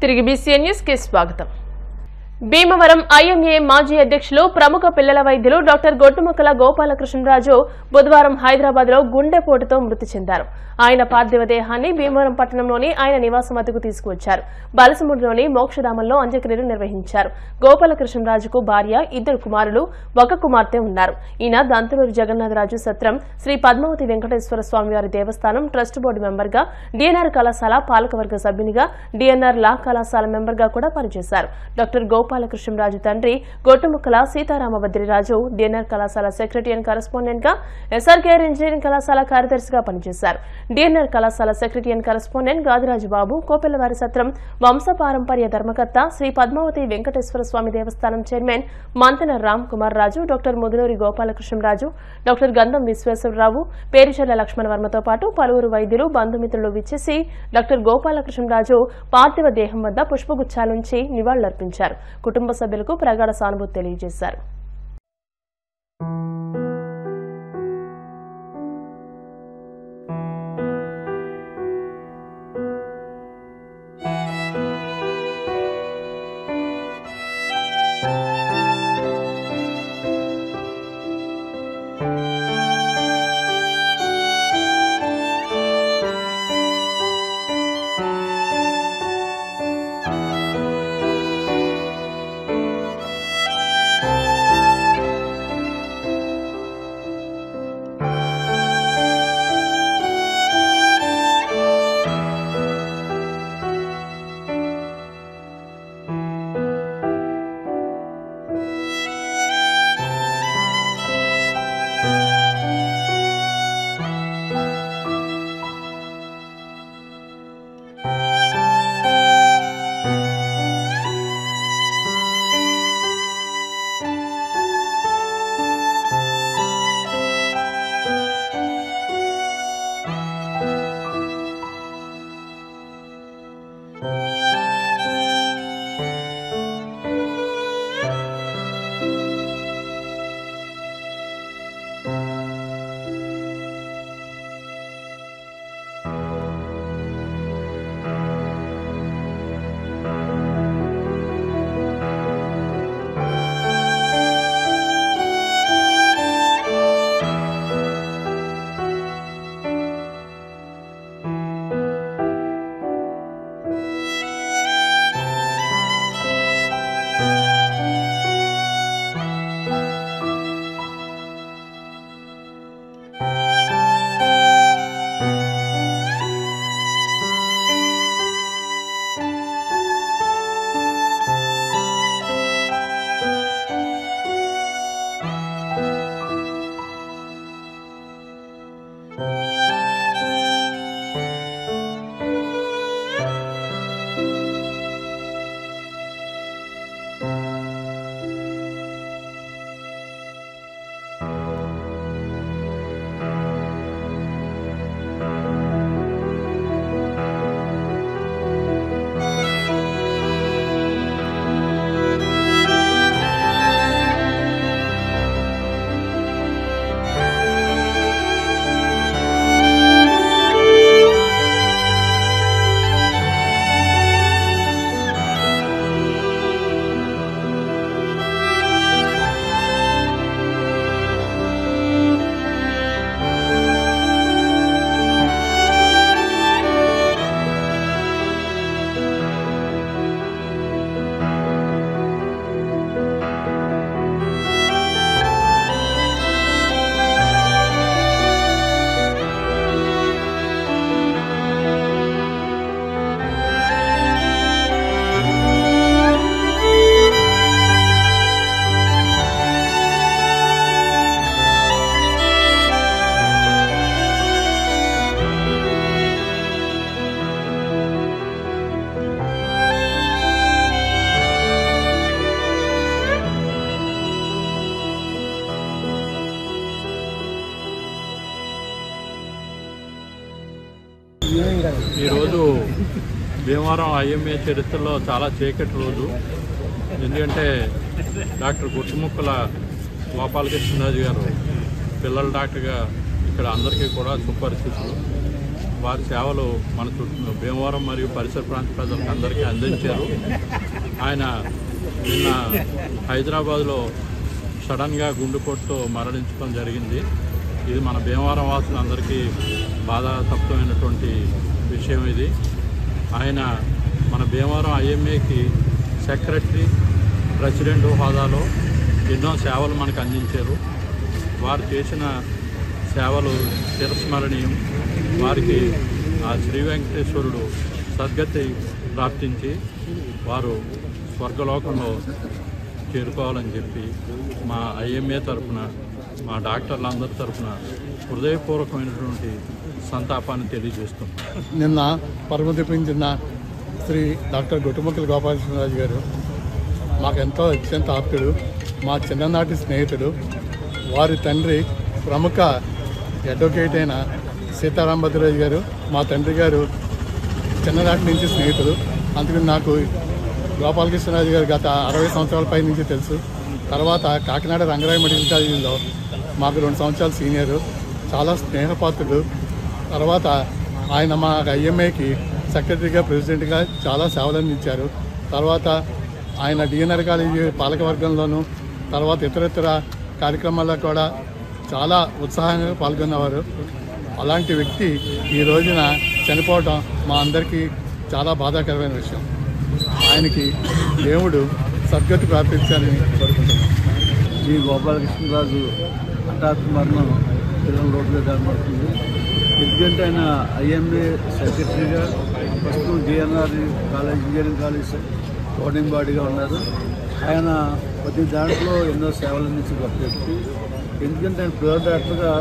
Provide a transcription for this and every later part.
తిరిగి BCN news కి స్వాగతం. భీమవరం ఐఎంఏ మాజీ అధ్యక్షులు ప్రముఖ పిల్లల వైద్యులు డాక్టర్ గొట్టుముక్కల గోపాలకృష్ణరాజు బుధవారం హైదరాబాద్ లో గుండెపోటుతో మృతి చెందారు. ఆయన పార్థివ దేహాన్ని భీమవరం పట్టణంలోని ఆయన నివాసం వద్దకు తీసుకువచ్చారు. బలసముద్రంలోని మోక్షధామంలో అంత్యక్రియలు నిర్వహించారు. గోపాలకృష్ణరాజుకు భార్య, 2 కుమారులు, 1 కుమార్తె ఉన్నారు. ఈయన దంతులూరు జగన్నాథరాజు సత్రం, శ్రీ పద్మావతి వెంకటేశ్వర స్వామివారి దేవస్థానం ట్రస్ట్ బోర్డు మెంబర్గా, డిఎన్ఆర్ కళాశాల పాలకవర్గ సభ్యునిగా, డిఎన్ఆర్ లా కళాశాల మెంబర్గా కూడా పనిచేశారు. డాక్టర్ గోపాలకృష్ణరాజు తండ్రి గొట్టుముక్కల సీతారామభద్రిరాజు డిఎన్ఆర్ కళాశాల సెక్రటరీ అండ్ కరెస్పాండెంట్ గా, ఎస్ఆర్కేఆర్ ఇంజనీరింగ్ కళాశాల కార్యదర్శిగా పనిచేశారు. డిఎన్ఆర్ కళాశాల సెక్రటరీ అండ్ కరెస్పాండెంట్ గాదిరాజు బాబు, కోపెల్లవారి సత్రం వంశపారంపర్య ధర్మకర్త, శ్రీ పద్మావతి వెంకటేశ్వర స్వామి దేవస్థానం chairman Manthena Ram Kumar Raju, doctor Mudunuri Gopalakrishnaraju, doctor గంధం విశ్వేశ్వరరావు, పేరిచెర్ల లక్ష్మణవర్మతో పాటు పలువురు వైద్యులు, బంధుమిత్రులు విచ్చేసి డాక్టర్ గోపాలకృష్ణరాజు పార్థివ దేహం వద్ద పుష్పగుచ్చాలుంచి నివాళులర్పించారు. కుటుంబ సభ్యులకు ప్రగాఢ సానుభూతి తెలియజేశారు. ఈరోజు భీమవరం ఐఎంఏ చరిత్రలో చాలా చీకటి రోజు. ఎందుకంటే డాక్టర్ గొట్టుముక్కల గోపాలకృష్ణరాజు గారు పిల్లల డాక్టర్గా ఇక్కడ అందరికీ కూడా సుపరిచితులు. వారి సేవలు మన భీమవరం మరియు పరిసర ప్రాంత ప్రజలకు అందరికీ అందించారు. ఆయన నిన్న హైదరాబాద్లో సడన్గా గుండెపోటుతో మరణించడం జరిగింది. ఇది మన భీమవరం వాసులందరికీ బాధాతప్తమైనటువంటి విషయం. ఇది ఆయన మన భీమవరం ఐఎంఏకి సెక్రటరీ, ప్రెసిడెంట్ హోదాలో ఎన్నో సేవలు మనకు అందించారు. వారు చేసిన సేవలు చిరస్మరణీయం. వారికి ఆ శ్రీ వెంకటేశ్వరుడు సద్గతి ప్రాప్తించి వారు స్వర్గలోకంలో చేరుకోవాలని చెప్పి మా ఐఎంఏ తరఫున, మా డాక్టర్లందరి తరఫున హృదయపూర్వకమైనటువంటి సంతాపాన్ని తెలియజేస్తున్నాం. నిన్న పరమదీపించిన శ్రీ డాక్టర్ గొట్టుముక్కల గోపాలకృష్ణరాజు గారు మాకెంతో అత్యంత ఆప్తుడు, మా చిన్ననాటి స్నేహితుడు. వారి తండ్రి ప్రముఖ అడ్వకేట్ అయిన సీతారాంభద్రరాజు గారు మా తండ్రి గారు చిన్ననాటి నుంచి స్నేహితులు. అందుకని నాకు గోపాలకృష్ణరాజు గారు గత 60 సంవత్సరాల పై నుంచి తెలుసు. తర్వాత కాకినాడ రంగరాయ మెడికల్ కాలేజీలో మాకు 2 సంవత్సరాలు సీనియరు, చాలా స్నేహపాత్రుడు. తర్వాత ఆయన మా ఐఎంఏకి సెక్రటరీగా, ప్రెసిడెంట్గా చాలా సేవలు అందించారు. తర్వాత ఆయన డిఎన్ఆర్ కాలేజీ పాలకవర్గంలోనూ తర్వాత ఇతర కార్యక్రమాల్లో కూడా చాలా ఉత్సాహంగా పాల్గొన్నవారు. అలాంటి వ్యక్తి ఈ రోజున చనిపోవటం మా అందరికీ చాలా బాధాకరమైన విషయం. ఆయనకి దేవుడు సద్గతి ప్రార్థించాలని కోరుకుంటున్నాం. ఈ గోపాలకృష్ణరాజు హఠాత్ మరణం పిల్లల రోడ్లో కనబడుతుంది. ఎందుకంటే ఆయన ఐఎంఏ సెక్రటరీగా, ప్రస్తుతం DNR college, engineering college governing బాడీగా ఉన్నారు. ఆయన ప్రతి దాంట్లో ఎన్నో సేవలు అందించి గొప్ప వ్యక్తి. ఎందుకంటే ఆయన ప్యూర్ డాక్టర్గా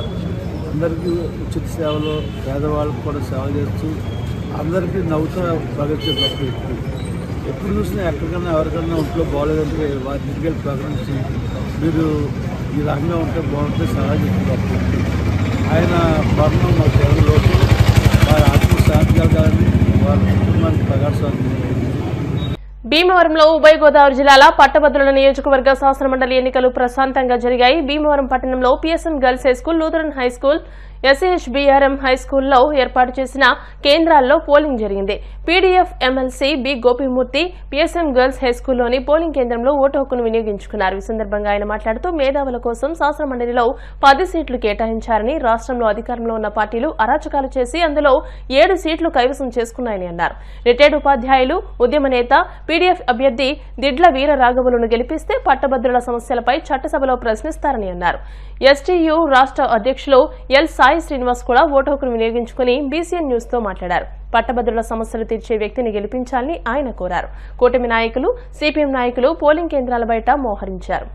అందరికీ ఉచిత సేవలు, పేదవాళ్ళకు కూడా సేవ చేస్తూ అందరికీ నవ్వుతూ ప్రగతి గొప్ప వ్యక్తి. ఎప్పుడు చూసినా ఎక్కడికన్నా ఎవరికన్నా ఒంట్లో బాగోలేదంటే వారి ఇంటికి ప్రకటించి మీరు ఈ రకంగా ఉంటే బాగుంటే సలహా చెప్పి గొప్ప వ్యక్తి. ఆయన మరణం మా సేవలోకి వారి ఆత్మశాంతి కలగాలని, వారి కుటుంబానికి ప్రగాఢ భీమవరంలో ఉభయ గోదావరి జిల్లాల పట్టభద్రుల నియోజకవర్గ శాసనమండలి ఎన్నికలు ప్రశాంతంగా జరిగాయి. భీమవరం పట్టణంలో PSM girls high school, Lutheran high school, SAHBRM హైస్కూల్లో ఏర్పాటు చేసిన కేంద్రాల్లో పోలింగ్ జరిగింది. PDF MLC B Gopimurthy PSM girls హైస్కూల్లోని పోలింగ్ కేంద్రంలో ఓటు హక్కును వినియోగించుకున్నారు. ఈ సందర్భంగా ఆయన మాట్లాడుతూ మేధావుల కోసం శాసనమండలిలో 10 సీట్లు కేటాయించారని, రాష్ట్రంలో అధికారంలో ఉన్న పార్టీలు అరాచకాలు చేసి అందులో 7 సీట్లు కైవసం చేసుకున్నాయని అన్నారు. రిటైర్డ్ ఉపాధ్యాయులు, ఉద్యమ నేత, పీడీఎఫ్ అభ్యర్థి దిడ్ల వీర రాఘవులను గెలిపిస్తే పట్టభద్రుల సమస్యలపై చట్టసభలో ప్రశ్నిస్తారని అన్నారు. ఎస్టీయూ రాష్ట్ర అధ్యక్షులు ఎల్ సాయి శ్రీనివాస్ కూడా ఓటు హక్కును వినియోగించుకుని బీసీఎన్ న్యూస్ తో మాట్లాడారు. పట్టభద్రుల సమస్యలు తీర్చే వ్యక్తిని గెలిపించాలని ఆయన కోరారు. కూటమి నాయకులు, సిపిఎం నాయకులు పోలింగ్ కేంద్రాల బయట మోహరించారు.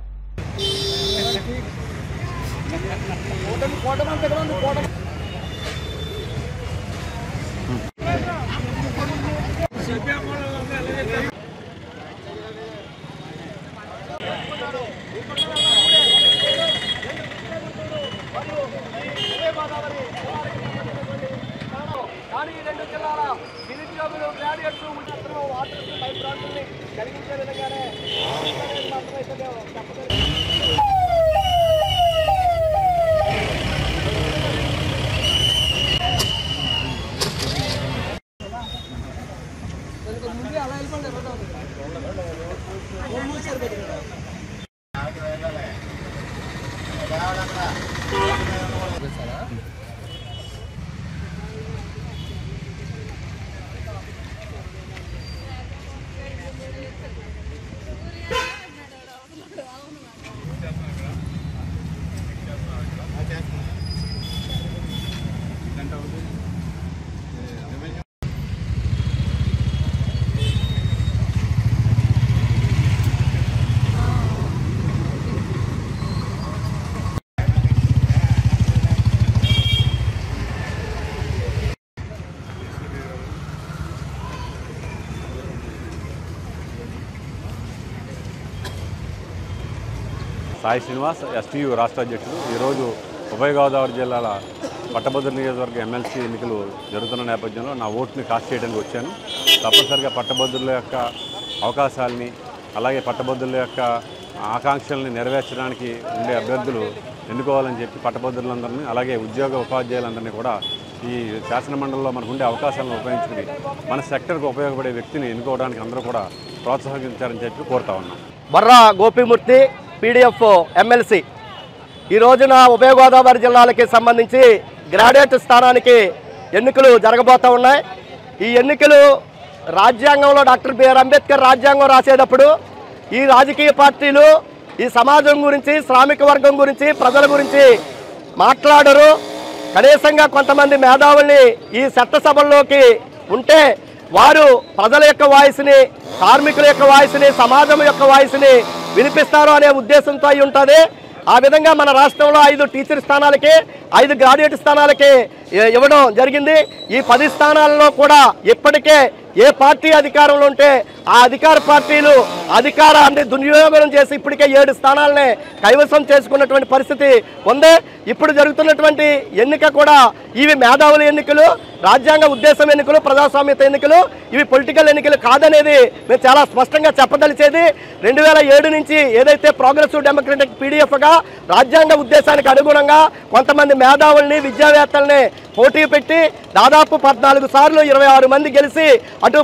సాయి శ్రీనివాస్, ఎస్టీయూ రాష్ట్ర అధ్యక్షుడు. ఈరోజు ఉభయ గోదావరి జిల్లాల పట్టభద్రుల నియోజకవర్గ ఎమ్మెల్సీ ఎన్నికలు జరుగుతున్న నేపథ్యంలో నా ఓటుని కాస్ట్ చేయడానికి వచ్చాను. తప్పనిసరిగా పట్టభద్రుల యొక్క అవకాశాలని, అలాగే పట్టభద్రుల యొక్క ఆకాంక్షల్ని నెరవేర్చడానికి ఉండే అభ్యర్థులు ఎన్నుకోవాలని చెప్పి పట్టభద్రులందరినీ, అలాగే ఉద్యోగ ఉపాధ్యాయులందరినీ కూడా ఈ శాసన మండలిలో మనకు ఉండే అవకాశాలను ఉపయోగించుకుని మన సెక్టర్కి ఉపయోగపడే వ్యక్తిని ఎన్నుకోవడానికి అందరూ కూడా ప్రోత్సహించారని చెప్పి కోరుతా ఉన్నాం. బర్రా గోపిమూర్తి PDF MLC ఈ రోజున ఉభయ గోదావరి జిల్లాలకి సంబంధించి గ్రాడ్యుయేట్ స్థానానికి ఎన్నికలు జరగబోతూ ఉన్నాయి. ఈ ఎన్నికలు రాజ్యాంగంలో డాక్టర్ బిఆర్ అంబేద్కర్ రాజ్యాంగం రాసేటప్పుడు ఈ రాజకీయ పార్టీలు ఈ సమాజం గురించి, శ్రామిక వర్గం గురించి, ప్రజల గురించి మాట్లాడరు. కనీసంగా కొంతమంది మేధావుల్ని ఈ చట్టసభల్లోకి ఉంటే వారు ప్రజల యొక్క వాయిస్ని, కార్మికుల యొక్క వాయిస్ని, సమాజం యొక్క వాయిస్ని వినిపిస్తారు అనే ఉద్దేశంతో అయి ఉంటుంది. ఆ విధంగా మన రాష్ట్రంలో 5 టీచర్ స్థానాలకి, 5 గ్రాడ్యుయేట్ స్థానాలకి ఇవ్వడం జరిగింది. ఈ 10 స్థానాలలో కూడా ఇప్పటికే ఏ పార్టీ అధికారంలో ఉంటే ఆ అధికార పార్టీలు అధికారాన్ని దుర్వినియోగం చేసి ఇప్పటికే 7 స్థానాలనే కైవసం చేసుకున్నటువంటి పరిస్థితి ఉంది. ఇప్పుడు జరుగుతున్నటువంటి ఎన్నిక కూడా ఇవి మేధావుల ఎన్నికలు, రాజ్యాంగ ఉద్దేశం ఎన్నికలు, ప్రజాస్వామ్యత ఎన్నికలు, ఇవి పొలిటికల్ ఎన్నికలు కాదనేది మేము చాలా స్పష్టంగా చెప్పదలిచేది. 2007 నుంచి ఏదైతే ప్రోగ్రెసివ్ డెమోక్రటిక్ PDFగా రాజ్యాంగ ఉద్దేశానికి అనుగుణంగా కొంతమంది మేధావుల్ని, విద్యావేత్తల్ని పోటీ పెట్టి దాదాపు 14 సార్లు 26 మంది గెలిచి అటు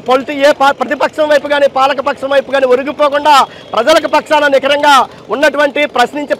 ప్రతిపక్షం వైపు కానీ పాలకపక్షం వైపు కానీ ఒరిగిపోకుండా ప్రజలకు పక్షాన నికరంగా ఉన్నటువంటి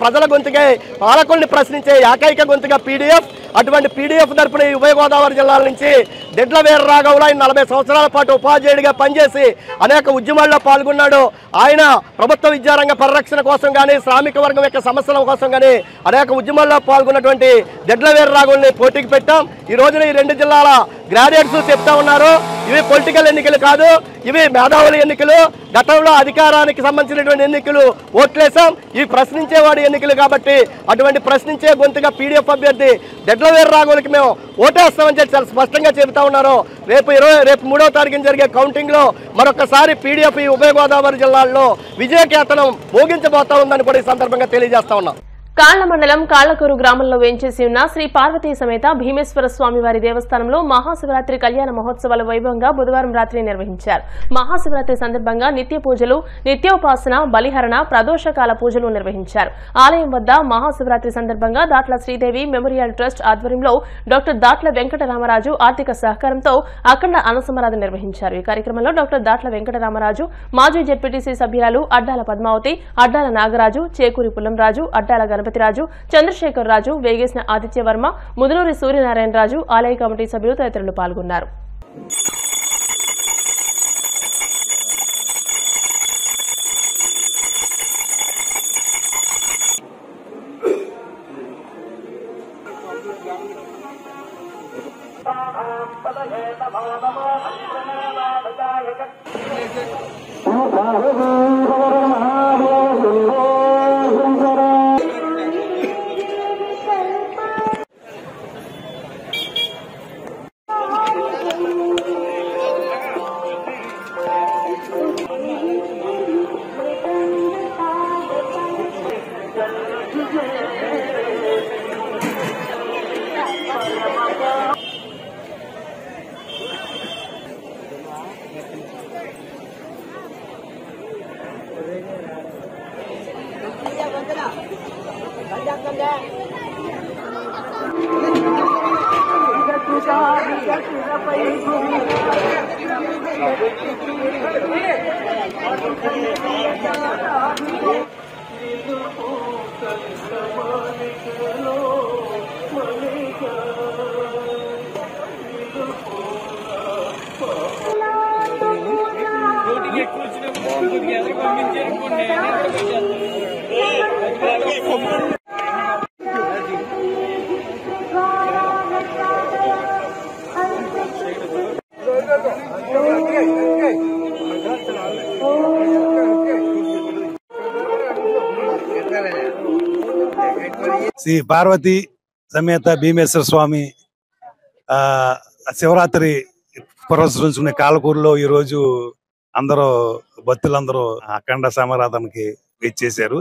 ప్రజల గొంతుగా పాలకుల్ని ప్రశ్నించే ఏకైక గొంతుగా PDF. అటువంటి PDF తరపున ఈ ఉభయ గోదావరి జిల్లాల నుంచి దెడ్ల వీర రాఘవులు ఆయన 40 సంవత్సరాల పాటు ఉపాధ్యాయుడిగా పనిచేసి అనేక ఉద్యమాల్లో పాల్గొన్నాడు. ఆయన ప్రభుత్వ విద్యారంగ పరిరక్షణ కోసం కానీ, శ్రామిక వర్గం యొక్క సమస్యల కోసం కానీ అనేక ఉద్యమాల్లో పాల్గొన్నటువంటి దెడ్ల వీర రాఘవుల్ని పోటీకి పెట్టాం. ఈ రోజున ఈ 2 జిల్లాల గ్రాడ్యుయేట్స్ చెప్తా ఉన్నారు, ఇవి పొలిటికల్ ఎన్నికలు కాదు, ఇవి మేధావుల ఎన్నికలు. గతంలో అధికారానికి సంబంధించినటువంటి ఎన్నికలు ఓట్లేసాం, ఇవి ప్రశ్నించేవాడి ఎన్నికలు కాబట్టి అటువంటి ప్రశ్నించే గొంతుగా PDF అభ్యర్థి దెడ్ల వీర రాఘవులకి మేము ఓటేస్తామని చెప్పి చాలా స్పష్టంగా చెబుతా ఉన్నారు. రేపు 3వ తారీఖున జరిగే కౌంటింగ్లో మరొకసారి PDF ఈ ఉభయ గోదావరి జిల్లాల్లో విజయకేతనం మోగించబోతా ఉందని కూడా ఈ సందర్భంగా తెలియజేస్తా ఉన్నాం. కాళ్ల మండలం కాళ్లకూరు గ్రామంలో వేంచేసి ఉన్న శ్రీ పార్వతీ సమేత భీమేశ్వర స్వామివారి దేవస్థానంలో మహాశివరాత్రి కళ్యాణ మహోత్సవాల వైభవంగా బుధవారం రాత్రి నిర్వహించారు. మహాశివరాత్రి సందర్భంగా నిత్య పూజలు, నిత్యోపాసన, బలిహరణ, ప్రదోషకాల పూజలు నిర్వహించారు. ఆలయం వద్ద మహాశివరాత్రి సందర్భంగా దాట్ల శ్రీదేవి మెమోరియల్ ట్రస్ట్ ఆధ్వర్యంలో డాక్టర్ దాట్ల వెంకటరామరాజు ఆర్థిక సహకారంతో అఖండ అన్నసమారాధన నిర్వహించారు. ఈ కార్యక్రమంలో డాక్టర్ దాట్ల వెంకటరామరాజు, మాజీ జెడ్పీటీసీ సభ్యురాలు అడ్డాల పద్మావతి, అడ్డాల నాగరాజు, చేకూరి పుల్లంరాజు, అడ్డాల గణపతిరాజు, చంద్రశేఖర్ రాజు, వేగేసిన ఆదిత్యవర్మ, ముదునూరి సూర్యనారాయణ రాజు, ఆలయ కమిటీ సభ్యులు తదితరులు పాల్గొన్నారు. శ్రీ పార్వతీ సమేత భీమేశ్వర స్వామి శివరాత్రి పురస్కరించుకునే కాలకూరులో ఈరోజు అందరూ భక్తులందరూ అఖండ సమారాధనకి ఇచ్చేశారు.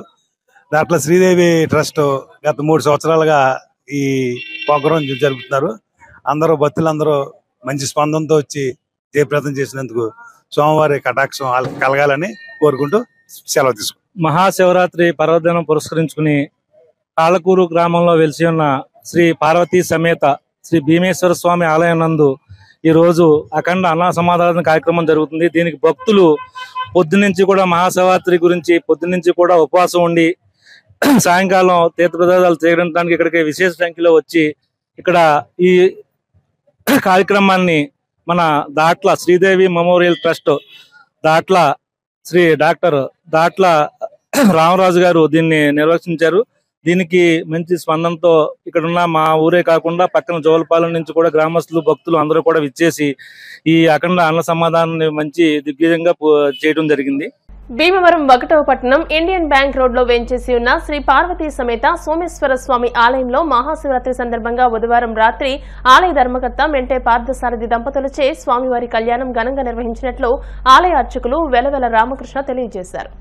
దాంట్లో శ్రీదేవి ట్రస్ట్ గత 3 సంవత్సరాలుగా ఈ ప్రోగ్రాం జరుపుతున్నారు. అందరూ భక్తులందరూ మంచి స్పందనతో వచ్చి జయప్రదం చేసినందుకు స్వామివారి కటాక్షం కలగాలని కోరుకుంటూ సెలవు తీసుకుంటాం. మహాశివరాత్రి పర్వదినం పురస్కరించుకుని కాళ్లకూరు గ్రామంలో వెలిసి ఉన్న శ్రీ పార్వతీ సమేత శ్రీ భీమేశ్వర స్వామి ఆలయం నందు ఈరోజు అఖండ అన్న సమాధాన కార్యక్రమం జరుగుతుంది. దీనికి భక్తులు పొద్దునుంచి కూడా మహాశివరాత్రి గురించి పొద్దునుంచి కూడా ఉపవాసం ఉండి సాయంకాలం తీర్థప్రసాదాలు చేయడానికి ఇక్కడికి విశేష సంఖ్యలో వచ్చి ఇక్కడ ఈ కార్యక్రమాన్ని మన Datla Sridevi memorial trust Datla Sri doctor Datla Ramaraju గారు దీన్ని నిర్వహించారు. దీనికి మంచి స్పందనతో ఇక్కడున్న మా ఊరే కాకుండా పక్కన జోలపాలెం నుంచి కూడా గ్రామస్తులు భక్తులు అందరూ కూడా విచ్చేసి ఈ అఖండ అన్న సమాధానాన్ని మంచి దిగ్విజయంగా చేయడం జరిగింది. భీమవరం 1వ పట్టణం ఇండియన్ బ్యాంక్ రోడ్లో వేంచేసి ఉన్న శ్రీ పార్వతీ సమేత సోమేశ్వర స్వామి ఆలయంలో మహాశివరాత్రి సందర్భంగా బుధవారం రాత్రి ఆలయ ధర్మకర్త మెంటే పార్థసారథి దంపతులచే స్వామివారి కళ్యాణం ఘనంగా నిర్వహించినట్లు ఆలయ అర్చకులు వెలవెల రామకృష్ణ తెలియజేశారు.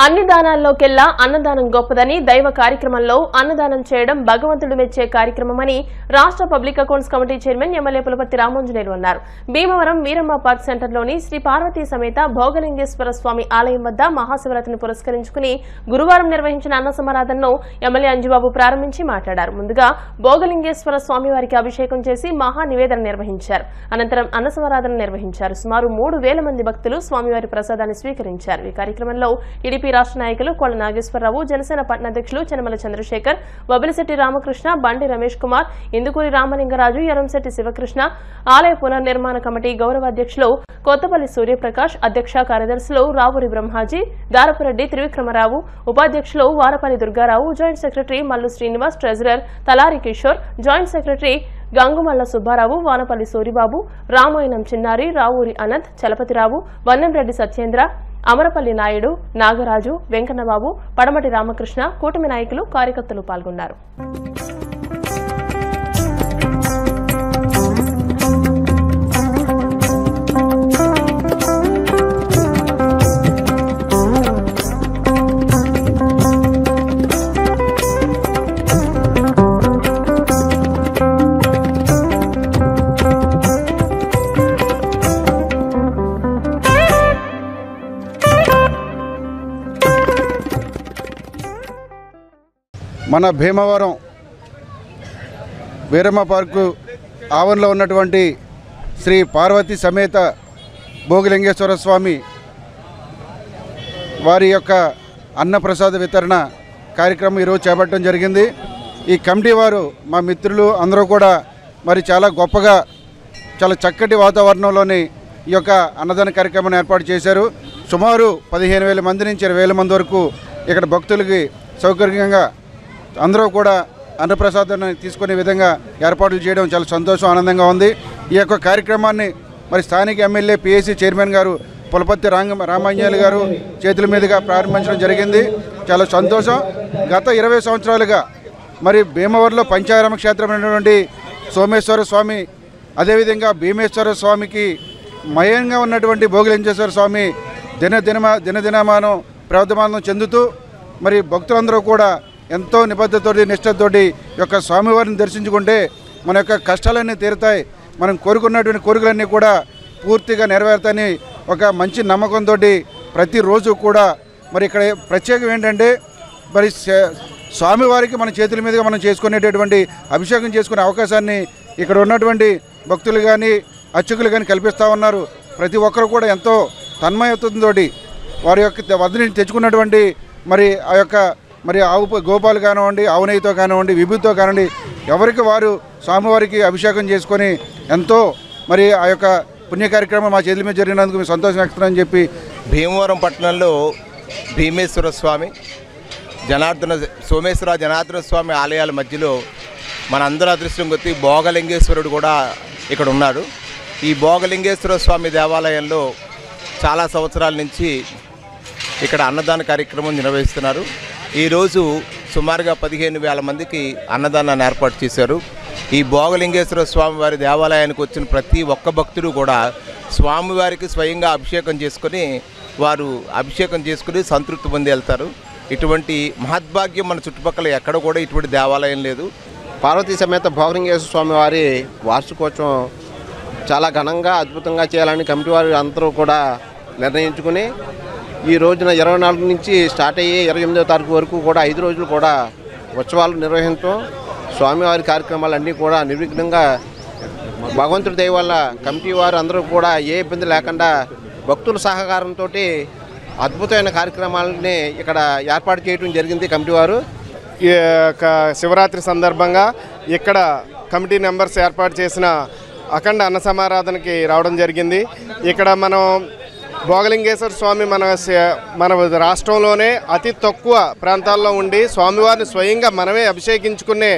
అన్ని దానాల్లోకెల్లా అన్నదానం గొప్పదని దైవ కార్యక్రమంలో అన్నదానం చేయడం భగవంతుడు మెచ్చే కార్యక్రమమని రాష్ట్ర public accounts committee chairman MLA Pulaparthi Ramanjaneyulu అన్నారు. భీమవరం వీరమ్మ పార్క్ సెంటర్లోని శ్రీ పార్వతీ సమేత భోగలింగేశ్వర స్వామి ఆలయం వద్ద మహాశివరాత్రిని పురస్కరించుకుని గురువారం నిర్వహించిన అన్న సమారాధనను ఎమ్మెల్యే అంజుబాబు ప్రారంభించి మాట్లాడారు. ముందుగా భోగలింగేశ్వర స్వామివారికి అభిషేకం చేసి మహా నివేదన నిర్వహించారు. అనంతరం అన్న సమారాధన నిర్వహించారు. సుమారు 3,000 మంది భక్తులు స్వామివారి ప్రసాదాన్ని స్వీకరించారు. ఈ కార్యక్రమంలో టీడీపీ రాష్ట్ర నాయకులు కొల్ల నాగేశ్వరరావు, జనసేన పట్టణ అధ్యక్షులు చెనమల చంద్రశేఖర్, వబిలిశెట్టి రామకృష్ణ, బండి రమేష్ కుమార్, ఇందుకూరి రామలింగరాజు, ఎరంశెట్టి శివకృష్ణ, ఆలయ పునర్నిర్మాణ కమిటీ గౌరవ అధ్యక్షులు కొత్తపల్లి సూర్యప్రకాష్, అధ్యక్ష కార్యదర్శులు రావూరి బ్రహ్మాజీ, దారపురెడ్డి త్రివిక్రమరావు, ఉపాధ్యక్షులు Varapalli Durgarao, joint secretary Mallu Srinivas, treasurer Talari Kishore, joint secretary Gangumalla Subbarao, Vanapalli Suribabu, Ramayanam Chinnari, Ravuri Anant, Chalapathirao, వన్నంరెడ్డి Satyendra, Amarapalli Naidu, Nagaraju, Venkanna Babu, పడమటి రామకృష్ణ, కూటమి నాయకులు, కార్యకర్తలు పాల్గొన్నారు. మన భీమవరం వీరమ్మ పార్కు ఆవరణలో ఉన్నటువంటి శ్రీ పార్వతీ సమేత భోగిలింగేశ్వర స్వామి వారి యొక్క అన్నప్రసాద వితరణ కార్యక్రమం ఈరోజు చేపట్టడం జరిగింది. ఈ కమిటీ వారు మా మిత్రులు అందరూ కూడా మరి చాలా గొప్పగా చాలా చక్కటి వాతావరణంలోని ఈ యొక్క అన్నదాన కార్యక్రమాన్ని ఏర్పాటు చేశారు. సుమారు 15,000 మంది నుంచి 20,000 మంది వరకు ఇక్కడ భక్తులకి సౌకర్యంగా అందరూ కూడా అన్నప్రసాదాన్ని తీసుకునే విధంగా ఏర్పాట్లు చేయడం చాలా సంతోషం, ఆనందంగా ఉంది. ఈ యొక్క కార్యక్రమాన్ని మరి స్థానిక ఎమ్మెల్యే పిఎస్సి చైర్మన్ గారు పులపర్తి రామాంజనేయులు గారు చేతుల మీదుగా ప్రారంభించడం జరిగింది. చాలా సంతోషం. గత 20 సంవత్సరాలుగా మరి భీమవరంలో పంచారామ క్షేత్రమైనటువంటి సోమేశ్వర స్వామి, అదేవిధంగా భీమేశ్వర స్వామికి మయంగా ఉన్నటువంటి భోగిలింగేశ్వర స్వామి దినదినమానం ప్రవర్ధమానం చెందుతూ మరి భక్తులందరూ కూడా ఎంతో నిబద్ధతోటి నిష్ఠతోటి యొక్క స్వామివారిని దర్శించుకుంటే మన యొక్క కష్టాలన్నీ తీరుతాయి, మనం కోరుకున్నటువంటి కోరికలన్నీ కూడా పూర్తిగా నెరవేరుతాయని ఒక మంచి నమ్మకంతో ప్రతిరోజు కూడా మరి ఇక్కడ ప్రత్యేకం ఏంటంటే మరి స్వామివారికి మన చేతుల మీదుగా మనం చేసుకునేటటువంటి అభిషేకం చేసుకునే అవకాశాన్ని ఇక్కడ ఉన్నటువంటి భక్తులు కానీ అర్చకులు కానీ కల్పిస్తూ ఉన్నారు. ప్రతి ఒక్కరు కూడా ఎంతో తన్మయత్వంతో వారి యొక్క వద్ద నుంచి తెచ్చుకున్నటువంటి మరి ఆ యొక్క మరి ఆవు గోపాలు కానివ్వండి, ఆవు నెయ్యితో కానివ్వండి, విభూతితో కానివ్వండి, ఎవరికి వారు స్వామివారికి అభిషేకం చేసుకొని ఎంతో మరి ఆ యొక్క పుణ్య కార్యక్రమం మా చేతుల మీద జరిగినందుకు మేము సంతోషం వ్యక్తమని చెప్పి భీమవరం పట్టణంలో భీమేశ్వర స్వామి, సోమేశ్వర జనార్దన స్వామి ఆలయాల మధ్యలో మనందరూ అదృష్టం కొద్ది భోగలింగేశ్వరుడు కూడా ఇక్కడ ఉన్నాడు. ఈ భోగలింగేశ్వర స్వామి దేవాలయంలో చాలా సంవత్సరాల నుంచి ఇక్కడ అన్నదాన కార్యక్రమం నిర్వహిస్తున్నారు. ఈరోజు సుమారుగా 15,000 మందికి అన్నదానాన్ని ఏర్పాటు చేశారు. ఈ భోగలింగేశ్వర స్వామివారి దేవాలయానికి వచ్చిన ప్రతి ఒక్క భక్తుడు కూడా స్వామివారికి స్వయంగా అభిషేకం చేసుకుని సంతృప్తి పొంది వెళ్తారు. ఇటువంటి మహద్భాగ్యం మన చుట్టుపక్కల ఎక్కడ కూడా ఇటువంటి దేవాలయం లేదు. పార్వతీ సమేత భోగలింగేశ్వర స్వామి వారి వార్షికోత్సవం చాలా ఘనంగా అద్భుతంగా చేయాలని కమిటీ వారు అందరూ కూడా నిర్ణయించుకుని ఈ రోజున 24 నుంచి స్టార్ట్ అయ్యి 28వ తారీఖు వరకు కూడా 5 రోజులు కూడా ఉత్సవాలు నిర్వహించడం, స్వామివారి కార్యక్రమాలన్నీ కూడా నిర్విఘ్నంగా భగవంతుడి దయ వల్ల కమిటీ వారు అందరూ కూడా ఏ ఇబ్బంది లేకుండా భక్తుల సహకారంతో అద్భుతమైన కార్యక్రమాలని ఇక్కడ ఏర్పాటు చేయడం జరిగింది. కమిటీ వారు ఈ శివరాత్రి సందర్భంగా ఇక్కడ కమిటీ మెంబర్స్ ఏర్పాటు చేసిన అఖండ అన్న సమారాధనకి రావడం జరిగింది. ఇక్కడ మనం భోగలింగేశ్వర స్వామి మన రాష్ట్రంలోనే అతి తక్కువ ప్రాంతాల్లో ఉండి స్వామివారిని స్వయంగా మనమే అభిషేకించుకునే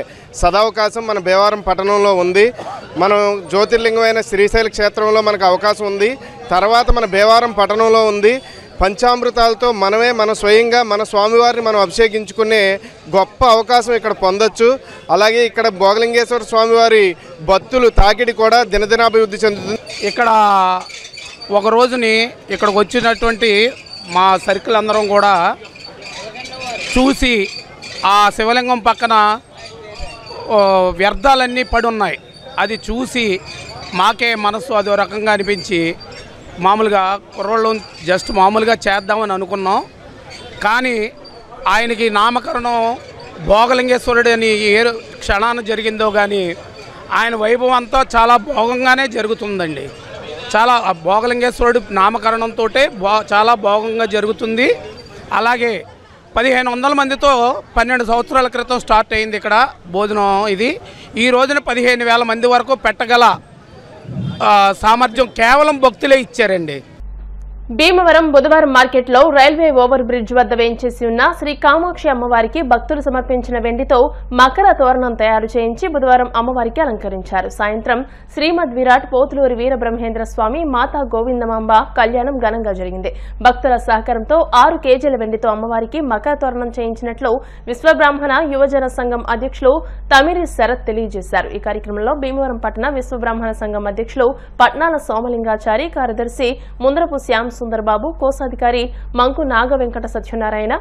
సదావకాశం మన భీమవరం పట్టణంలో ఉంది. మనం జ్యోతిర్లింగమైన శ్రీశైల క్షేత్రంలో మనకు అవకాశం ఉంది. తర్వాత మన భీమవరం పట్టణంలో ఉంది. పంచామృతాలతో మన స్వయంగా మన స్వామివారిని మనం అభిషేకించుకునే గొప్ప అవకాశం ఇక్కడ పొందొచ్చు. అలాగే ఇక్కడ భోగలింగేశ్వర స్వామివారి భక్తులు తాకిడి కూడా దినదినాభివృద్ధి చెందుతుంది. ఇక్కడ ఒక రోజుని ఇక్కడికి వచ్చినటువంటి మా సర్కిల్ అందరం కూడా చూసి ఆ శివలింగం పక్కన వ్యర్థాలన్నీ పడి ఉన్నాయి. అది చూసి మాకే మనసు అదో రకంగా అనిపించి మామూలుగా కుర్రోళ్ళు జస్ట్ మామూలుగా చేద్దామని అనుకున్నాం. కానీ ఆయనకి నామకరణం భోగలింగేశ్వరుడు అని ఏ క్షణాన జరిగిందో కానీ ఆయన వైభవం అంతా చాలా భోగంగానే జరుగుతుందండి. చాలా భోగలింగేశ్వరుడు నామకరణంతో చాలా భోగంగా జరుగుతుంది. అలాగే 1500 మందితో 12 సంవత్సరాల క్రితం స్టార్ట్ అయింది ఇక్కడ భోజనం. ఇది ఈ రోజున 15,000 మంది వరకు పెట్టగల సామర్థ్యం కేవలం భక్తులే ఇచ్చారండి. భీమవరం బుధవారం మార్కెట్లో రైల్వే ఓవర్ బ్రిడ్జ్ వద్ద వేయించేసి ఉన్న శ్రీ కామాక్షి అమ్మవారికి భక్తులు సమర్పించిన వెండితో మకర తోరణం తయారు చేయించి బుధవారం అమ్మవారికి అలంకరించారు. సాయంత్రం శ్రీమద్ విరాట్ పోతులూరి వీరబ్రహ్మేంద్ర స్వామి మాతా గోవిందమాంబ కళ్యాణం ఘనంగా జరిగింది. భక్తుల సహకారంతో 6 కేజీల వెండితో అమ్మవారికి మకర తోరణం చేయించినట్లు విశ్వబ్రాహ్మణ యువజన సంఘం అధ్యక్షులు తమిరి శరత్ తెలియజేశారు. ఈ కార్యక్రమంలో భీమవరం పట్టణ విశ్వబ్రాహ్మణ సంఘం అధ్యక్షులు పట్నాల సోమలింగాచారి, కార్యదర్శి ముందరపు శ్యామ్ సుందర్బాబు, కోశాధికారి మంకు నాగ వెంకట సత్యనారాయణ,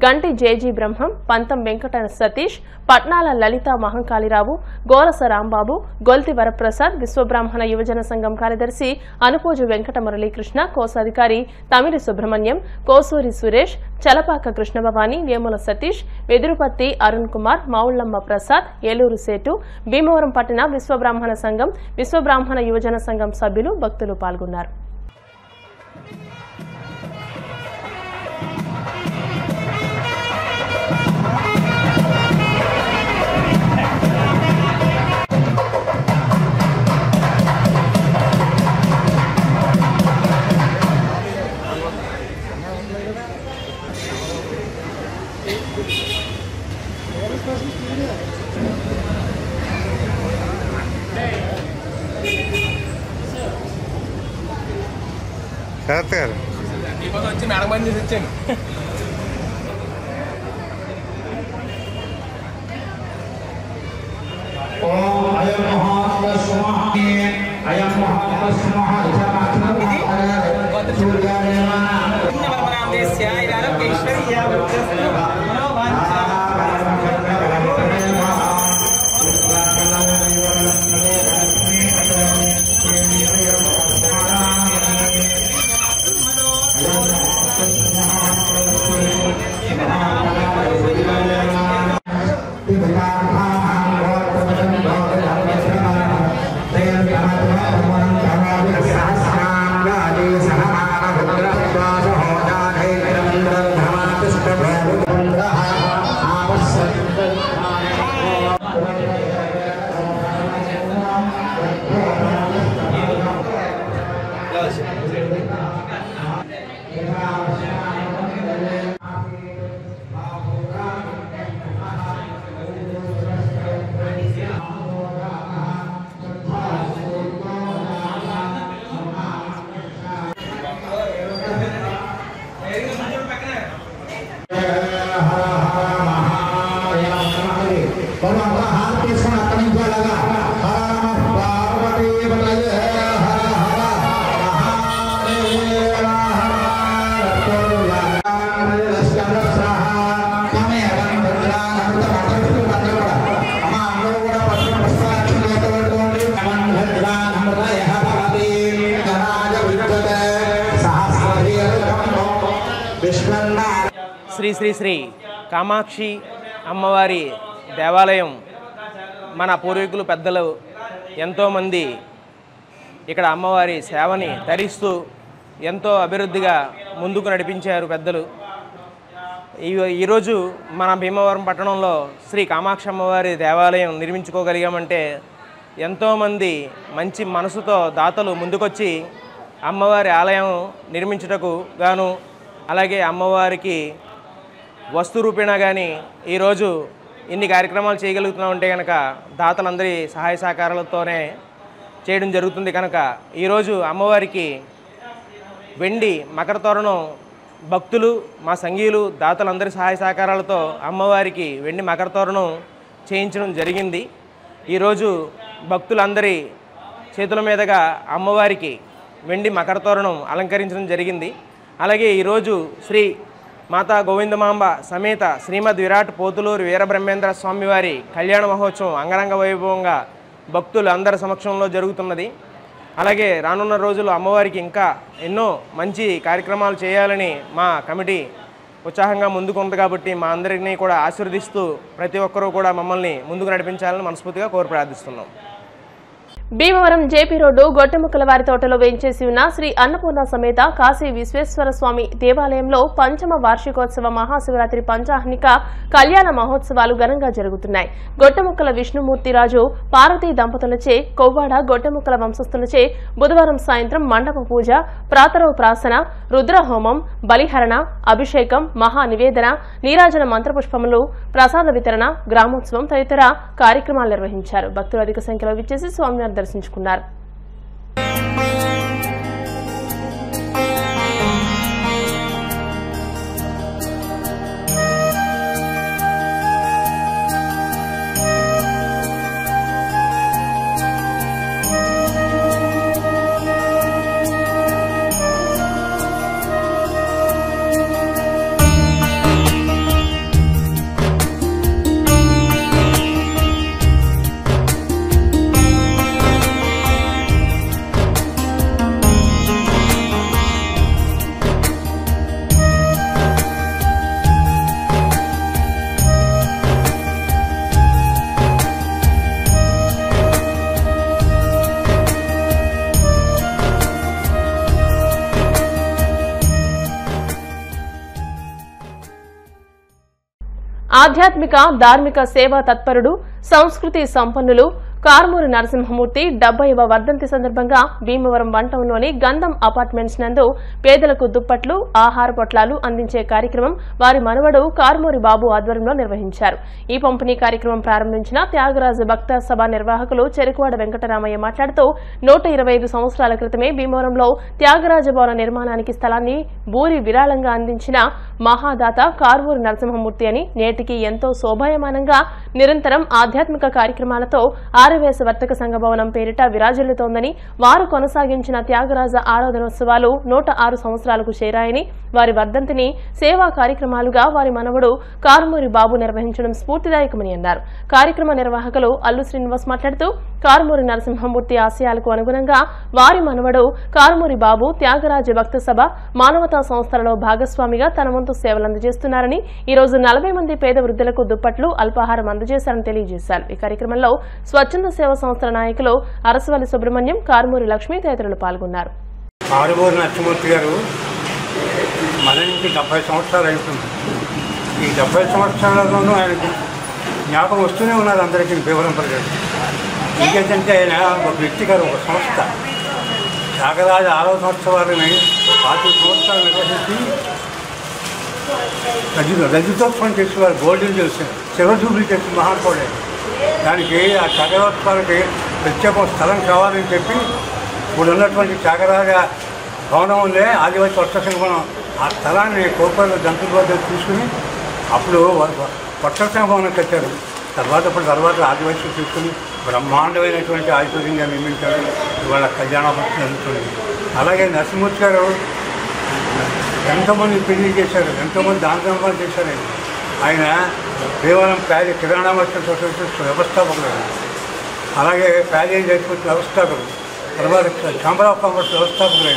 గంటి జేజీ బ్రహ్మం, పంతం వెంకట సతీష్, పట్నాల లలిత మహంకాళిరావు, గోరస రాంబాబు, గొల్తి వరప్రసాద్, విశ్వబ్రాహ్మణ యువజన సంఘం కార్యదర్శి అనుపోజు వెంకట మురళీకృష్ణ, కోశాధికారి తమిరి సుబ్రహ్మణ్యం, కోసూరి సురేష్, చలపాక కృష్ణభవాని, వేముల సతీష్, వెదురుపత్తి అరుణ్ కుమార్, మావుళ్లమ్మ ప్రసాద్, ఏలూరు సేటు, భీమవరం పట్టణ విశ్వబ్రాహ్మణ సంఘం, విశ్వబ్రాహ్మణ యువజన సంఘం సభ్యులు, భక్తులు పాల్గొన్నారు. వచ్చి మేడం మంది తెచ్చాను. శ్రీ శ్రీ శ్రీ కామాక్షి అమ్మవారి దేవాలయం మన పూర్వీకులు పెద్దలు ఎంతోమంది ఇక్కడ అమ్మవారి సేవని ధరిస్తూ ఎంతో అభివృద్ధిగా ముందుకు నడిపించారు పెద్దలు. ఈరోజు మన భీమవరం పట్టణంలో శ్రీ కామాక్షి అమ్మవారి దేవాలయం నిర్మించుకోగలిగామంటే ఎంతోమంది మంచి మనసుతో దాతలు ముందుకొచ్చి అమ్మవారి ఆలయం నిర్మించుటకు గాను, అలాగే అమ్మవారికి వస్తు రూపేణా కానీ ఈరోజు ఇన్ని కార్యక్రమాలు చేయగలుగుతున్నామంటే కనుక దాతలందరి సహాయ సహకారాలతోనే చేయడం జరుగుతుంది. కనుక ఈరోజు అమ్మవారికి వెండి మకర తోరణం భక్తులు, మా సంఘీయులు, దాతలందరి సహాయ సహకారాలతో అమ్మవారికి వెండి మకర తోరణం చేయించడం జరిగింది. ఈరోజు భక్తులందరి చేతుల మీదుగా అమ్మవారికి వెండి మకర తోరణం అలంకరించడం జరిగింది. అలాగే ఈరోజు శ్రీ మాతా గోవిందమాంబ సమేత శ్రీమద్ విరాట్ పోతులూరి వీరబ్రహ్మేంద్ర స్వామివారి కళ్యాణ మహోత్సవం అంగరంగ వైభవంగా భక్తులు అందరి సమక్షంలో జరుగుతున్నది. అలాగే రానున్న రోజులు అమ్మవారికి ఇంకా ఎన్నో మంచి కార్యక్రమాలు చేయాలని మా కమిటీ ఉత్సాహంగా ముందుకుంది. కాబట్టి మా అందరినీ కూడా ఆశీర్వదిస్తూ ప్రతి ఒక్కరూ కూడా మమ్మల్ని ముందుకు నడిపించాలని మనస్ఫూర్తిగా కోరి ప్రార్థిస్తున్నాం. భీమవరం జేపీ రోడ్డు గొట్టెముక్కల వారి తోటలో వేంచేసి ఉన్న శ్రీ అన్నపూర్ణ సమేత కాశీ విశ్వేశ్వర స్వామి దేవాలయంలో పంచమ వార్షికోత్సవ మహాశివరాత్రి పంచాహ్నిక కళ్యాణ మహోత్సవాలు ఘనంగా జరుగుతున్నాయి. గొట్టెముక్కల విష్ణుమూర్తిరాజు పార్వతీ దంపతులచే కొవ్వాడ గొట్టెముక్కల వంశస్థులచే బుధవారం సాయంత్రం మండప పూజ, ప్రాతరవ ప్రాసన, రుద్రహోమం, బలిహరణ, అభిషేకం, మహా నివేదన, నీరాజన మంత్రపుష్పములు, ప్రసాద వితరణ, గ్రామోత్సవం తదితర కార్యక్రమాలు నిర్వహించారు. భక్తులు అధిక సంఖ్యలో విచ్చేసి స్వామివారిని దర్శించుకున్నారు. ఆధ్యాత్మిక ధార్మిక సేవా తత్పరుడు, సంస్కృతి సంపన్నులు కార్మూరి నరసింహమూర్తి 70వ వర్ధంతి సందర్భంగా భీమవరం వంటంలోని గంధం అపార్ట్మెంట్స్ నందు పేదలకు దుప్పట్లు, ఆహార పొట్లాలు అందించే కార్యక్రమం వారి మనవడు కార్మూరి బాబు ఆధ్వర్యంలో నిర్వహించారు. ఈ పంపిణీ కార్యక్రమం ప్రారంభించిన త్యాగరాజ భక్త సభ నిర్వాహకులు చెరుకువాడ వెంకటరామయ్య మాట్లాడుతూ 125 సంవత్సరాల క్రితమే భీమవరంలో త్యాగరాజ భవన నిర్మాణానికి స్థలాన్ని భూరి విరాళంగా అందించిన మహాదాత కార్మూరి నరసింహమూర్తి అని, నేటికి ఎంతో శోభాయమానంగా నిరంతరం ఆధ్యాత్మిక కార్యక్రమాలతో ఆర్యవేశ వర్తక సంఘ భవనం పేరిట విరాజిల్లుతోందని, వారు కొనసాగించిన త్యాగరాజ ఆరాధనోత్సవాలు 106 సంవత్సరాలకు చేరాయని, వారి వర్ధంతిని సేవా కార్యక్రమాలుగా వారి మనవడు కార్మూరి బాబు నిర్వహించడం స్ఫూర్తిదాయకమని అన్నారు. కార్యక్రమ నిర్వాహకులు అల్లు శ్రీనివాస్ మాట్లాడుతూ కార్మూరి నరసింహమూర్తి ఆశయాలకు అనుగుణంగా వారి మనవడు కార్మూరి బాబు త్యాగరాజ భక్త సభ మానవతా సంస్థలలో భాగస్వామిగా తన వంతు సేవలు అందజేస్తున్నారని, ఈ రోజు 40 మంది పేద వృద్ధులకు దుప్పట్లు, అల్పాహారం అందజేశారని తెలియజేశారు. ఈ కార్యక్రమంలో స్వచ్ఛంద సేవా సంస్థల నాయకులు అరసవల్లి సుబ్రహ్మణ్యం, కార్మూరి లక్ష్మి తదితరులు పాల్గొన్నారు. కార్మూరి నరసింహమూర్తి గారు మరణించి 70 సంవత్సరాలు అవుతుంది. ఈ 70 సంవత్సరాలలోనూ ఆయనకు జ్ఞాపకం వస్తూనే ఉన్నది అందరికీ భీమవరం ప్రజలు. ఇంకేంటంటే ఆయన ఒక వ్యక్తి గారు, ఒక సంస్థ త్యాగరాజ ఆరాధనోత్సవాలని 40 సంవత్సరాలు నిర్వహించి రజతోత్సవం చేసేవారు. గోల్డెన్ చేస్తారు, సిల్వర్ జూబ్లీ చేసి మహానుభావుడే. దానికి ఆ త్యాగరాజోత్సవానికి ప్రత్యేక స్థలం కావాలని చెప్పి ఇప్పుడు ఉన్నటువంటి త్యాగరాజ భవనం ఉందే ఆదివాసీ వర్తక భవనం, ఆ స్థలాన్ని కోపర్ల జంతువుల వద్ద తీసుకుని అప్పుడు వర్తక భవనం కట్టారు. తర్వాత ఆదివాసీలు తీసుకుని బ్రహ్మాండమైనటువంటి ఆదిత్యంగా నిర్మించారు. ఇవాళ కళ్యాణోత్సవం జరుగుతుంది. అలాగే నరసింహమూర్తి గారు ఎంతోమంది పెళ్లి చేశారు, ఎంతోమంది దానధర్మాలు చేశారు. ఆయన భీమవరం ప్యాలీ కిరాణా వస్తువుల సొసైటీ వ్యవస్థాపకులు, అలాగే ప్యాలీ చేసుకొచ్చిన వ్యవస్థాపకులు, తర్వాత ఛాంబర్ ఆఫ్ కామర్స్ వ్యవస్థాపకులు.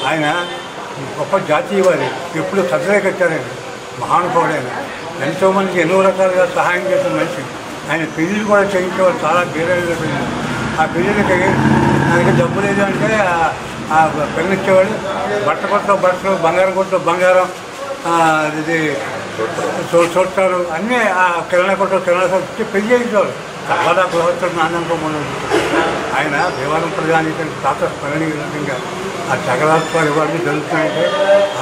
ఆయన గొప్ప జాతీయవాది, ఎప్పుడు సజ్జలే కట్టారైన మహానుభావుడైన, ఎంతోమందికి ఎన్నో రకాలుగా సహాయం చేసిన మనిషి. ఆయన పెళ్ళిళ్ళు కూడా చేయించేవారు, చాలా బీదలు. ఆ పెళ్ళిళ్ళకి ఆయనకి డబ్బు లేదు అంటే ఆ పెళ్ళిచ్చేవాడు. బట్ట కొట్లో బట్టలు, బంగారం కొట్లో బంగారం, ఇది చూస్తారు అన్నీ ఆ కిరాణా కొట్లో కిరాణా ఇచ్చి పెళ్లి చేయించేవాడు. తర్వాత గృహస్థుడు నాన్నకోమని ఆయన భీమవరం ప్రజానికి తాత స్మరణీయంగా ఆ త్యాగరాజోత్సవాలు ఇవన్నీ జరుగుతున్నాయంటే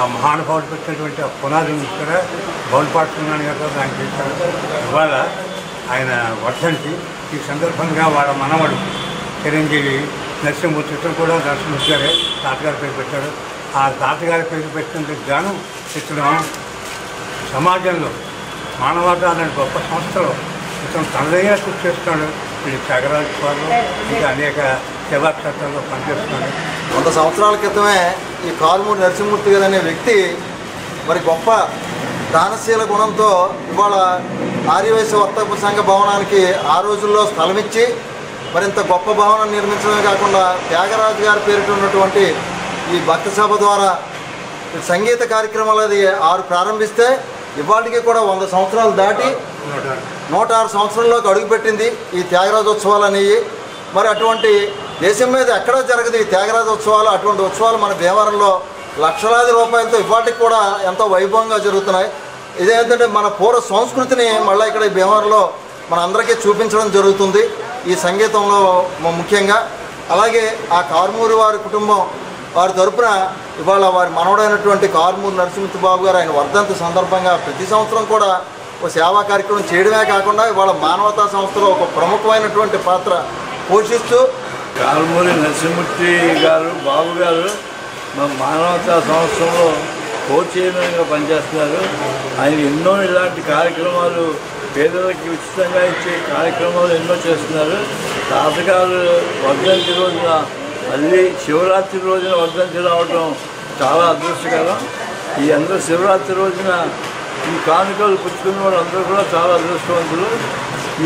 ఆ మహానుభావుడికి వచ్చినటువంటి ఆ పునాది కూడా బౌల్పాడుతున్నాను కదా ఆయన చేశారు. ఇవాళ ఆయన వర్ధంతి. ఈ సందర్భంగా వాళ్ళ మనవడు చిరంజీవి నరసింహమూర్తి ఇతను కూడా నరసింహమూర్తి గారే తాతగారి పేరు పెట్టారు. ఆ తాతగారి పేరు పెట్టినందుకు గాను ఇతను సమాజంలో మానవతా అనే గొప్ప సంస్థలో ఇతను తనదైన కృషి చేస్తున్నాడు. ఈ త్యాగరాజోత్సవాలు ఇంకా అనేక సేవా క్షేత్రాల్లో పనిచేస్తున్నాడు. 100 సంవత్సరాల క్రితమే ఈ కార్మూరి నరసింహమూర్తి గారు అనే వ్యక్తి మరి గొప్ప దానశీల గుణంతో ఇవాళ ఆర్యవైశ్య వర్తక సంఘ భవనానికి ఆ రోజుల్లో స్థలం ఇచ్చి మరింత గొప్ప భవనం నిర్మించడమే కాకుండా త్యాగరాజు గారి పేరిట ఉన్నటువంటి ఈ భక్త సభ ద్వారా సంగీత కార్యక్రమాలు అది 6 ప్రారంభిస్తే ఇవాటికి కూడా 100 సంవత్సరాలు దాటి 106 సంవత్సరాల్లోకి అడుగుపెట్టింది ఈ త్యాగరాజోత్సవాలు అనేవి. మరి అటువంటి దేశం మీద ఎక్కడా జరగదు ఈ త్యాగరాజ ఉత్సవాలు. అటువంటి ఉత్సవాలు మన భీమవరంలో లక్షలాది రూపాయలతో ఇవాటికి కూడా ఎంతో వైభవంగా జరుగుతున్నాయి. ఇదేంటంటే మన పూర్వ సంస్కృతిని మళ్ళీ ఇక్కడ ఈ భీమవరంలో మన అందరికీ చూపించడం జరుగుతుంది ఈ సంగీతంలో ముఖ్యంగా. అలాగే ఆ కారుమూరి వారి కుటుంబం వారి తరపున ఇవాళ వారి మనవడైనటువంటి కారుమూరి నరసింహబాబు గారు ఆయన వర్ధంతి సందర్భంగా ప్రతి సంవత్సరం కూడా ఒక సేవా కార్యక్రమం చేయడమే కాకుండా ఇవాళ మానవతా సంస్థలో ఒక ప్రముఖమైనటువంటి పాత్ర పోషిస్తూ కారుమూరి నరసింహమూర్తి గారు బాబు గారు మా మానవతా సంస్థలో చైర్మన్గా పనిచేస్తున్నారు. ఆయన ఎన్నో ఇలాంటి కార్యక్రమాలు పేదలకి ఉచితంగా ఇచ్చే కార్యక్రమాలు ఎన్నో చేస్తున్నారు. తాతగారు వర్ధంతి రోజున మళ్ళీ శివరాత్రి రోజున వర్ధంతి రావడం చాలా అదృష్టకరం. ఈ అందరూ శివరాత్రి రోజున ఈ కానుకలు పుచ్చుకున్న వాళ్ళు అందరూ కూడా చాలా అదృష్టవంతులు.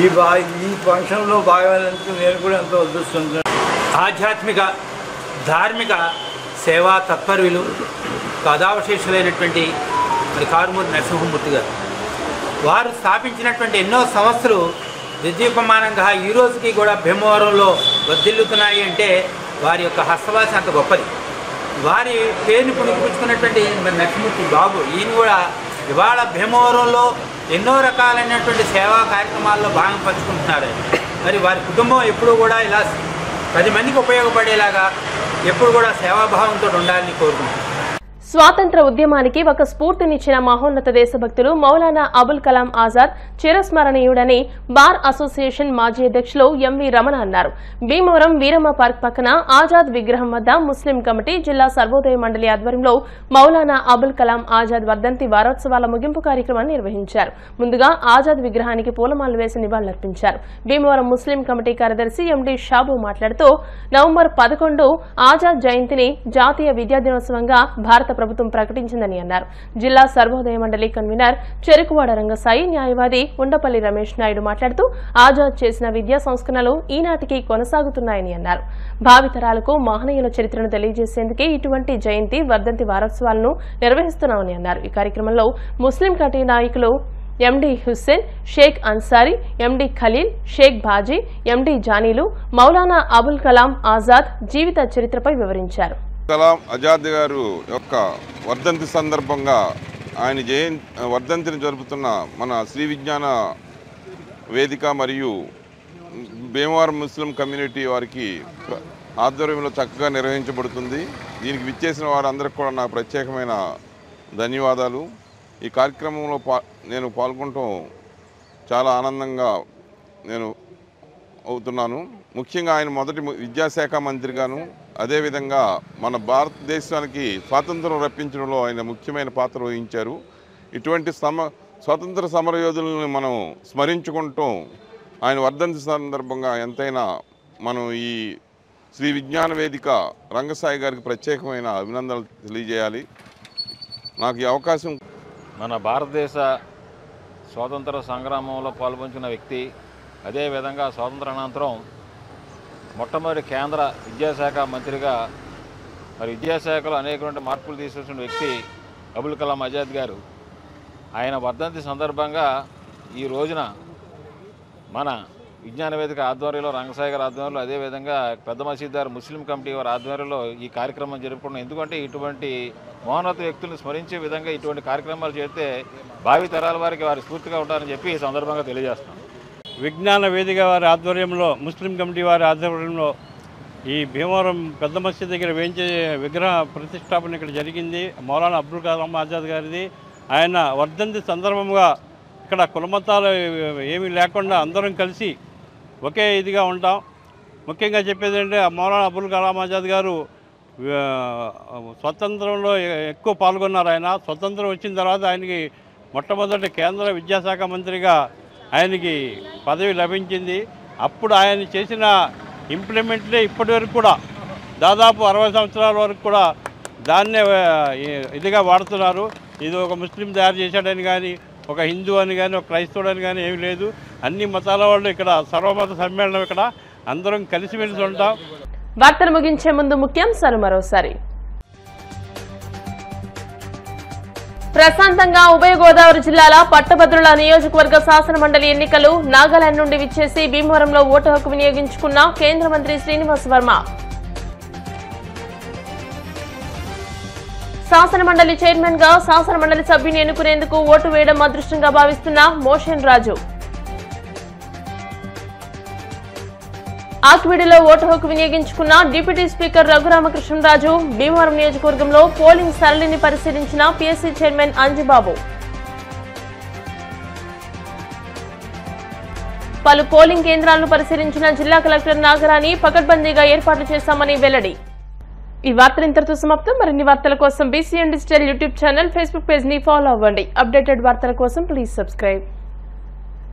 ఈ ఫంక్షన్లో భాగమైనందుకు నేను కూడా ఎంతో అదృష్టవంతులు. ఆధ్యాత్మిక ధార్మిక సేవా తత్పరులు కథావశేషులైనటువంటి మరి కారుమూరి నరసింహమూర్తి గారు వారు స్థాపించినటువంటి ఎన్నో సంస్థలు నిర్దీపమానంగా ఈ రోజుకి కూడా భీమవరంలో వర్ధిల్లుతున్నాయి అంటే వారి యొక్క హస్తవాసి అంత గొప్పది. వారి పేరుని పుణికిపుచ్చుకున్నటువంటి మరి నరసింహమూర్తి బాబు ఈయన కూడా ఇవాళ భీమవరంలో ఎన్నో రకాలైనటువంటి సేవా కార్యక్రమాల్లో భాగం పంచుకుంటున్నారు. మరి వారి కుటుంబం ఎప్పుడూ కూడా ఇలా 10 మందికి ఉపయోగపడేలాగా ఎప్పుడు కూడా సేవాభావంతో ఉండాలని కోరుకుంటున్నాను. స్వాతంత్ర ఉద్యమానికి ఒక స్ఫూర్తినిచ్చిన మహోన్నత దేశభక్తులు మౌలానా అబుల్ కలాం ఆజాద్ చిరస్మరణీయుడని బార్ అసోసియేషన్ మాజీ అధ్యక్షులు ఎంవి రమణ అన్నారు. భీమవరం వీరమ్మ పార్క్ పక్కన ఆజాద్ విగ్రహం వద్ద ముస్లిం కమిటీ జిల్లా సర్వోదయ మండలి ఆధ్వర్యంలో మౌలానా అబుల్ కలాం ఆజాద్ వర్ధంతి వారోత్సవాల ముగింపు కార్యక్రమాన్ని నిర్వహించారు. ముందుగా ఆజాద్ విగ్రహానికి పూలమాలలు వేసి నివాళులర్పించారు. భీమవరం ముస్లిం కమిటీ కార్యదర్శి ఎండి షాబు మాట్లాడుతూ నవంబర్ 11 ఆజాద్ జయంతిని జాతీయ విద్యా దినోత్సవంగా భారత ప్రభుత్వం ప్రకటించిందని అన్నారు. జిల్లా సర్వోదయ మండలి కన్వీనర్ చెరుకువాడ రంగసాయి, న్యాయవాది ఉండపల్లి రమేష్ నాయుడు మాట్లాడుతూ ఆజాద్ చేసిన విద్యా సంస్కరణలు ఈనాటికి కొనసాగుతున్నాయని అన్నారు. భావితరాలకు మహనీయుల చరిత్రను తెలియజేసేందుకే ఇటువంటి జయంతి వర్ధంతి వారోత్సవాలను నిర్వహిస్తున్నామని అన్నారు. ఈ కార్యక్రమంలో ముస్లిం కమిటీ నాయకులు ఎండి హుస్సేన్, షేక్ అన్సారీ, ఎండి ఖలీల్, షేక్ బాజీ, ఎండి జానీలు మౌలానా అబుల్ కలాం ఆజాద్ జీవిత చరిత్రపై వివరించారు. కలాం ఆజాద్ గారు యొక్క వర్ధంతి సందర్భంగా ఆయన వర్ధంతిని జరుపుతున్న మన శ్రీ విజ్ఞాన వేదిక మరియు భీమవరం ముస్లిం కమ్యూనిటీ వారికి ఆధ్వర్యంలో చక్కగా నిర్వహించబడుతుంది. దీనికి విచ్చేసిన వారందరికీ కూడా నా ప్రత్యేకమైన ధన్యవాదాలు. ఈ కార్యక్రమంలో నేను పాల్గొనటం చాలా ఆనందంగా నేను అవుతున్నాను. ముఖ్యంగా ఆయన మొదటి విద్యాశాఖ మంత్రిగాను అదేవిధంగా మన భారతదేశానికి స్వాతంత్రం రప్పించడంలో ఆయన ముఖ్యమైన పాత్ర వహించారు. ఇటువంటి స్వాతంత్ర సమరయోధులను మనం స్మరించుకుంటూ ఆయన వర్ధంతి సందర్భంగా ఎంతైనా మనం ఈ శ్రీ విజ్ఞాన వేదిక రంగసాయి గారికి ప్రత్యేకమైన అభినందనలు తెలియజేయాలి. నాకు ఈ అవకాశం మన భారతదేశ స్వాతంత్ర సంగ్రామంలో పాల్పంచిన వ్యక్తి, అదేవిధంగా స్వాతంత్ర అనంతరం మొట్టమొదటి కేంద్ర విద్యాశాఖ మంత్రిగా మరి విద్యాశాఖలో అనేకటువంటి మార్పులు తీసుకొచ్చిన వ్యక్తి అబుల్ కలాం ఆజాద్ గారు. ఆయన వర్ధంతి సందర్భంగా ఈ రోజున మన విజ్ఞాన వేదిక ఆధ్వర్యంలో రంగసాయి గారి ఆధ్వర్యంలో అదేవిధంగా పెద్ద మసీదారు ముస్లిం కమిటీ వారి ఆధ్వర్యంలో ఈ కార్యక్రమం జరుపుకున్నాం. ఎందుకంటే ఇటువంటి మహోన్నత వ్యక్తులను స్మరించే విధంగా ఇటువంటి కార్యక్రమాలు చేస్తే భావి తరాల వారికి వారి స్ఫూర్తిగా ఉంటారని చెప్పి ఈ సందర్భంగా తెలియజేస్తున్నాం. విజ్ఞాన వేదిక వారి ఆధ్వర్యంలో ముస్లిం కమిటీ వారి ఆధ్వర్యంలో ఈ భీమవరం పెద్ద మసీద్ దగ్గర వేయించే విగ్రహ ప్రతిష్టాపన ఇక్కడ జరిగింది. మౌలానా అబుల్ కలాం ఆజాద్ గారిది. ఆయన వర్ధంతి సందర్భంగా ఇక్కడ కులమతాలు ఏమీ లేకుండా అందరం కలిసి ఒకే ఇదిగా ఉంటాం. ముఖ్యంగా చెప్పేది అంటే మౌలానా అబుల్ కలాం ఆజాద్ గారు స్వతంత్రంలో ఎక్కువ పాల్గొన్నారు. ఆయన స్వతంత్రం వచ్చిన తర్వాత ఆయనకి మొట్టమొదటి కేంద్ర విద్యాశాఖ మంత్రిగా ఆయనకి పదవి లభించింది. అప్పుడు ఆయన చేసిన ఇంప్లిమెంట్లే ఇప్పటి వరకు కూడా దాదాపు 60 సంవత్సరాల వరకు కూడా దాన్నే ఇదిగా వాడుతున్నారు. ఇది ఒక ముస్లిం తయారు చేశాడని కానీ, ఒక హిందూ అని కానీ, ఒక క్రైస్తవుడు అని కానీ ఏమీ లేదు. అన్ని మతాల వాళ్ళు ఇక్కడ సర్వమత సమ్మేళనం, ఇక్కడ అందరం కలిసిమెలిసి ఉంటాం. వార్తలు ముగించే ముందు ముఖ్యాంశాలు మరోసారి. ప్రశాంతంగా ఉభయ గోదావరి జిల్లాల పట్టభద్రుల నియోజకవర్గ శాసన మండలి ఎన్నికలు నాగాలాండ్ నుండి విచ్చేసి భీమవరంలో ఓటు హక్కు వినియోగించుకున్న కేంద్ర మంత్రి శ్రీనివాస్ వర్మ. శాసన మండలి చైర్మన్ గా శాసన మండలి సభ్యుని ఎన్నుకునేందుకు ఓటు వేయడం అదృష్టంగా భావిస్తున్న మోషన్ రాజు. ఆక్విడిలో ఓటు హక్కు వినియోగించుకున్న డిప్యూటీ స్పీకర్ రఘురామకృష్ణరాజు. భీమవరం నియోజకవర్గంలో పోలింగ్ సరళిని పరిశీలించిన పీఎస్సీ చైర్మన్ అంజిబాబు. పలు పోలింగ్ కేంద్రాలను పరిశీలించిన జిల్లా కలెక్టర్ నాగరాణి పకడ్బందీగా ఏర్పాట్లు చేశామని వెల్లడి. ఈ వార్తలు ఇంతటితో సమాప్తం. మరిన్ని వార్తల కోసం BCN digital YouTube channel, Facebook page ని ఫాలో అవ్వండి. అప్డేటెడ్ వార్తల కోసం ప్లీజ్ సబ్స్క్రైబ్.